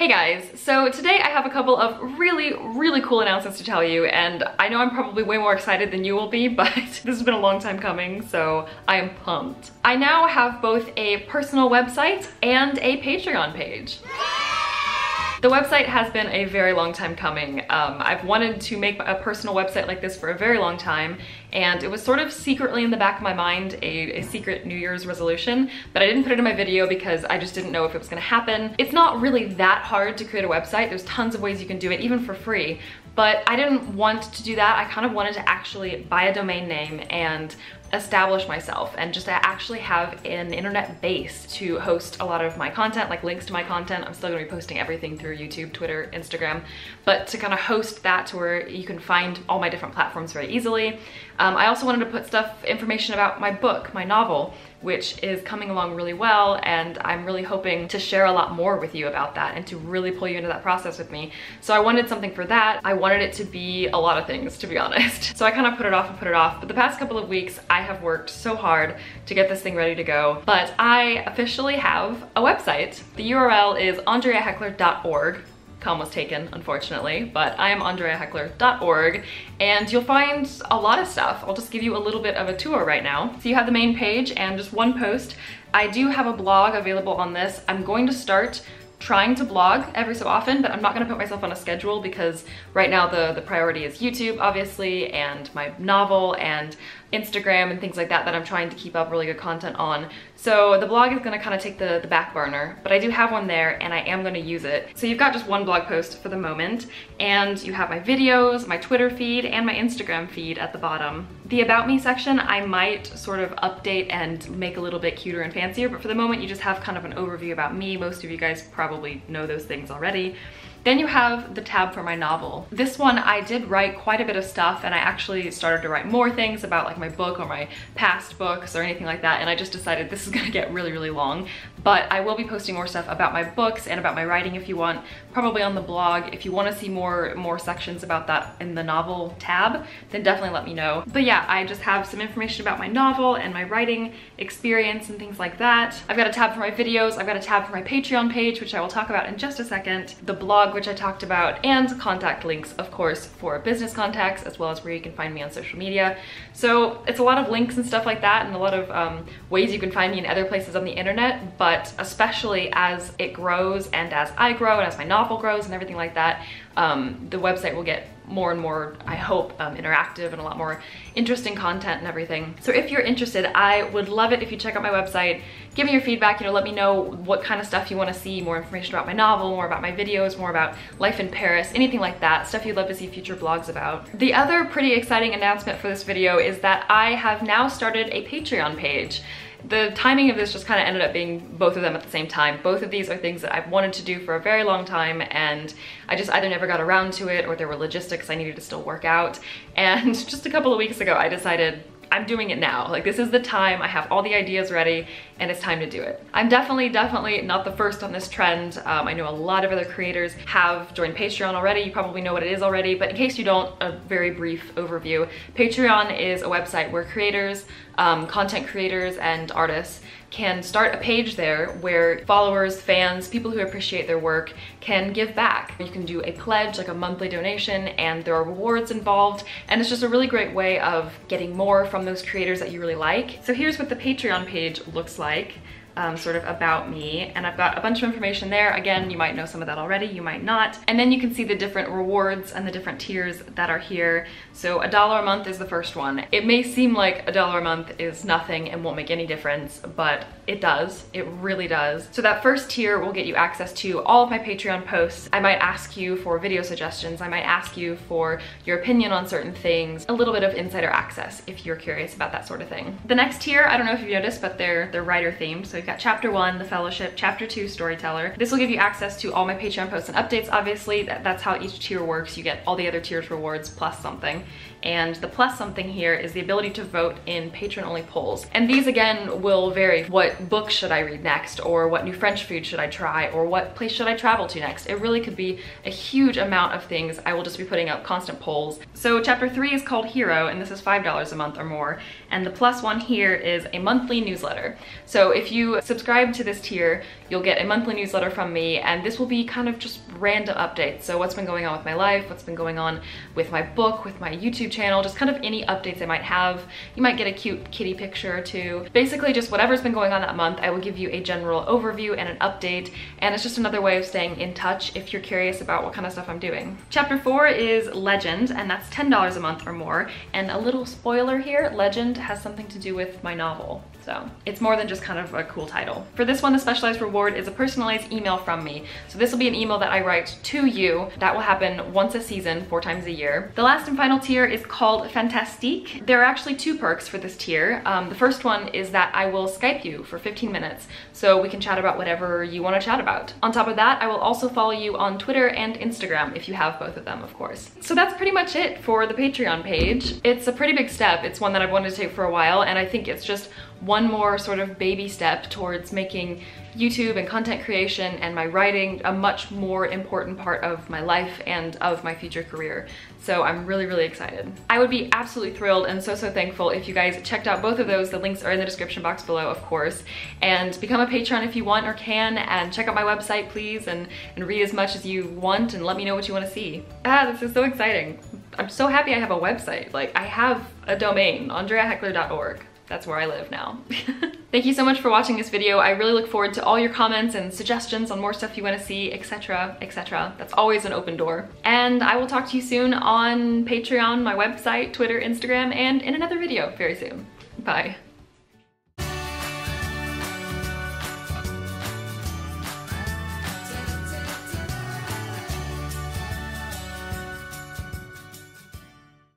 Hey guys, so today I have a couple of really cool announcements to tell you, and I know I'm probably way more excited than you will be, but this has been a long time coming, so I am pumped. I now have both a personal website and a Patreon page. The website has been a very long time coming. I've wanted to make a personal website like this for a very long time, and it was sort of secretly in the back of my mind, a secret New Year's resolution, but I didn't put it in my video because I just didn't know if it was gonna happen. It's not really that hard to create a website. There's tons of ways you can do it, even for free, but I didn't want to do that. I kind of wanted to actually buy a domain name and establish myself and just actually have an internet base to host a lot of my content, like links to my content. I'm still gonna be posting everything through YouTube, Twitter, Instagram, but to kind of host that to where you can find all my different platforms very easily. I also wanted to put information about my book, my novel, which is coming along really well, and I'm really hoping to share a lot more with you about that and to really pull you into that process with me. So I wanted something for that. I wanted it to be a lot of things, to be honest. So I kind of put it off, but the past couple of weeks I have worked so hard to get this thing ready to go, but I officially have a website. The URL is andreaheckler.org. Com was taken, unfortunately, but I am andreaheckler.org, and you'll find a lot of stuff. I'll just give you a little bit of a tour right now. So you have the main page and just one post. I do have a blog available on this. I'm going to start trying to blog every so often, but I'm not gonna put myself on a schedule because right now the priority is YouTube, obviously, and my novel and Instagram and things like that I'm trying to keep up really good content on. So the blog is gonna kind of take the back burner, but I do have one there and I am gonna use it. So you've got just one blog post for the moment, and you have my videos, my Twitter feed, and my Instagram feed at the bottom. The About Me section I might sort of update and make a little bit cuter and fancier, but for the moment you just have kind of an overview about me. Most of you guys probably know those things already. Then you have the tab for my novel. This one I did write quite a bit of stuff, and I actually started to write more things about like my book or my past books or anything like that, and I just decided this is gonna get really long. But I will be posting more stuff about my books and about my writing if you want, probably on the blog. If you want to see more sections about that in the novel tab, then definitely let me know. But yeah, I just have some information about my novel and my writing experience and things like that. I've got a tab for my videos, I've got a tab for my Patreon page, which I will talk about in just a second, the blog, which I talked about, and contact links, of course, for business contacts, as well as where you can find me on social media. So it's a lot of links and stuff like that, and a lot of ways you can find me in other places on the internet, but especially as it grows and as I grow and as my novel grows and everything like that, the website will get more and more, I hope, interactive and a lot more interesting content and everything. So if you're interested, I would love it if you check out my website, give me your feedback, let me know what kind of stuff you want to see, more information about my novel, more about my videos, more about life in Paris, anything like that, stuff you'd love to see future vlogs about. The other pretty exciting announcement for this video is that I have now started a Patreon page. The timing of this just kind of ended up being both of them at the same time. Both of these are things that I've wanted to do for a very long time, and I just either never got around to it or there were logistics I needed to still work out. And just a couple of weeks ago, I decided I'm doing it now. Like, this is the time. I have all the ideas ready and it's time to do it. I'm definitely not the first on this trend. I know a lot of other creators have joined Patreon already. You probably know what it is already, but in case you don't, a very brief overview. Patreon is a website where creators, content creators, and artists can start a page there where followers, fans, people who appreciate their work can give back. You can do a pledge, like a monthly donation, and there are rewards involved, and it's just a really great way of getting more from those creators that you really like. So here's what the Patreon page looks like. Sort of about me, and I've got a bunch of information there. Again, you might know some of that already, you might not. And then you can see the different rewards and the different tiers that are here. So $1 a month is the first one. It may seem like $1 a month is nothing and won't make any difference, but it does. It really does. So that first tier will get you access to all of my Patreon posts. I might ask you for video suggestions. I might ask you for your opinion on certain things, a little bit of insider access if you're curious about that sort of thing. The next tier, I don't know if you've noticed, but they're writer themed. So got chapter 1, the fellowship, chapter 2, storyteller. This will give you access to all my Patreon posts and updates. Obviously, that's how each tier works. You get all the other tiers rewards plus something. And the plus something here is the ability to vote in patron-only polls. And these, again, will vary. What book should I read next? Or what new French food should I try? Or what place should I travel to next? It really could be a huge amount of things. I will just be putting up constant polls. So chapter 3 is called Hero, and this is $5 a month or more. And the plus one here is a monthly newsletter. So if you you subscribe to this tier, you'll get a monthly newsletter from me, and this will be kind of just random updates. So what's been going on with my life, what's been going on with my book, with my YouTube channel, just kind of any updates I might have. You might get a cute kitty picture or two. Basically just whatever's been going on that month, I will give you a general overview and an update, and it's just another way of staying in touch if you're curious about what kind of stuff I'm doing. Chapter 4 is Legend, and that's $10 a month or more. And a little spoiler here, Legend has something to do with my novel. So it's more than just kind of a cool title. For this one, the specialized reward is a personalized email from me. So this will be an email that I write to you. That will happen once a season, 4 times a year. The last and final tier is called Fantastique. There are actually 2 perks for this tier. The first one is that I will Skype you for 15 minutes so we can chat about whatever you want to chat about. On top of that, I will also follow you on Twitter and Instagram if you have both of them, of course. So that's pretty much it for the Patreon page. It's a pretty big step. It's one that I've wanted to take for a while, and I think it's just one more sort of baby step towards making YouTube and content creation and my writing a much more important part of my life and of my future career. So I'm really, really excited. I would be absolutely thrilled and so thankful if you guys checked out both of those. The links are in the description box below, of course. And become a patron if you want or can, and check out my website, please, and read as much as you want and let me know what you want to see. This is so exciting. I'm so happy I have a website. Like, I have a domain, andreaheckler.org. That's where I live now. Thank you so much for watching this video. I really look forward to all your comments and suggestions on more stuff you want to see, etc, etc. That's always an open door. And I will talk to you soon on Patreon, my website, Twitter, Instagram, and in another video very soon. Bye.